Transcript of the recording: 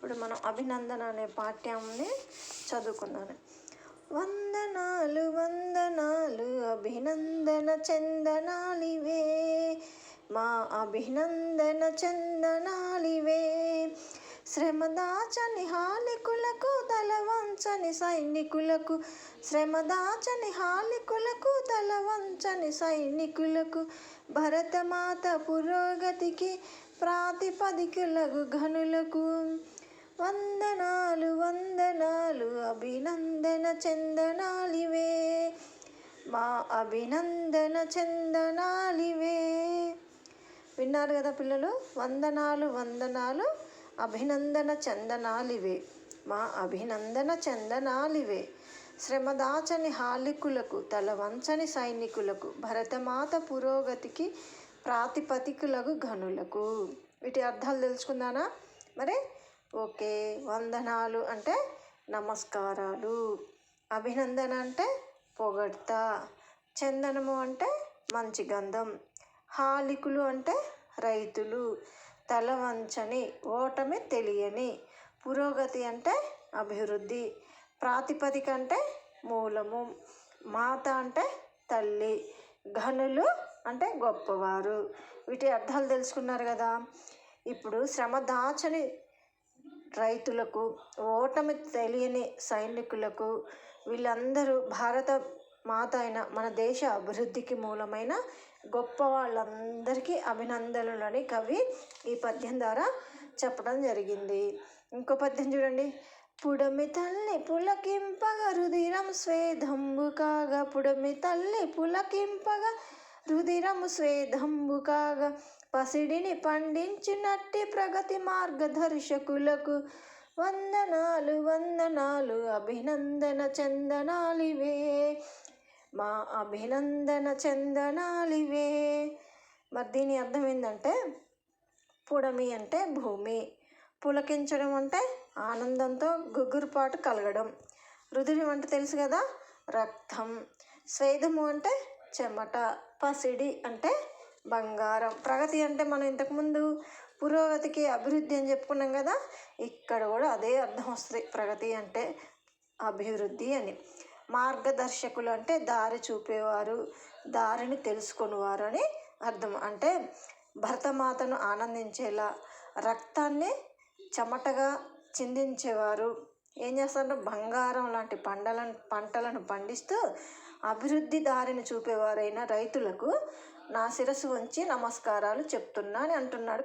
ఇప్పుడు మనం అభినందన అనే పాఠ్యాన్ని చదువుకున్నాను. వందనాలు వందనాలు అభినందన చందనాలివే, మా అభినందన చందనాలివే. శ్రమదాచని హాలికులకు తలవంచని సైనికులకు, శ్రమదాచని హాలికులకు తలవంచని సైనికులకు, భరతమాత పురోగతికి ప్రాతిపదికలగు ఘనులకు వందనాలు వందనాలు అభినందన చందనాలివే, మా అభినందన చందనాలివే. విన్నారు కదా పిల్లలు? వందనాలు వందనాలు అభినందన చందనాలివే, మా అభినందన చందనాలివే. శ్రమదాచని హాలికులకు తలవంచని సైనికులకు, భరతమాత పురోగతికి ప్రాతిపదికలగు ఘనులకు. వీటి అర్థాలు తెలుసుకుందానా మరి? ఓకే. వందనాలు అంటే నమస్కారాలు, అభినందన అంటే పొగడ్త, చందనము అంటే మంచి గంధం, హాలికులు అంటే రైతులు, తలవంచని ఓటమి తెలియని, పురోగతి అంటే అభివృద్ధి, ప్రాతిపదిక అంటే మూలము, మాత అంటే తల్లి, ఘనులు అంటే గొప్పవారు. వీటి అర్థాలు తెలుసుకున్నారు కదా. ఇప్పుడు శ్రమదాచని రైతులకు, ఓటమి తెలియని సైనికులకు, వీళ్ళందరూ భారత మాత అయిన మన దేశ అభివృద్ధికి మూలమైన గొప్ప వాళ్ళందరికీ అభినందనలని కవి ఈ పద్యం ద్వారా చెప్పడం జరిగింది. ఇంకో పద్యం చూడండి. పుడమి తల్లి పులకింపగా రుధిరం స్వేదంబు కాగా, పుడమి తల్లి పులకింపగా రుధిరము స్వేదంబు కాగా, పసిడిని పండించినట్టి ప్రగతి మార్గదర్శకులకు వందనాలు వందనాలు అభినందన చందనాలివే, మా అభినందన చందనాలివే. మరి దీని అర్థం ఏంటంటే, పుడమి అంటే భూమి, పులకించడం అంటే ఆనందంతో గుగ్గురుపాటు కలగడం, రుధిరం అంటే తెలుసు కదా రక్తం, స్వేదము అంటే చెమట, పసిడి అంటే బంగారం, ప్రగతి అంటే మనం ఇంతకుముందు పురోగతికి అభివృద్ధి అని చెప్పుకున్నాం కదా, ఇక్కడ కూడా అదే అర్థం వస్తుంది. ప్రగతి అంటే అభివృద్ధి అని. మార్గదర్శకులు అంటే దారి చూపేవారు, దారిని తెలుసుకునేవారు అని అర్థం. అంటే భరతమాతను ఆనందించేలా రక్తాన్ని చెమటగా చిందించేవారు. ఏం చేస్తారు? బంగారం లాంటి పంటలను పండిస్తూ అభివృద్ధి దారిని చూపేవారైన రైతులకు నా శిరస్సు వంచి నమస్కారాలు చెప్తున్నా అని అంటున్నాడు.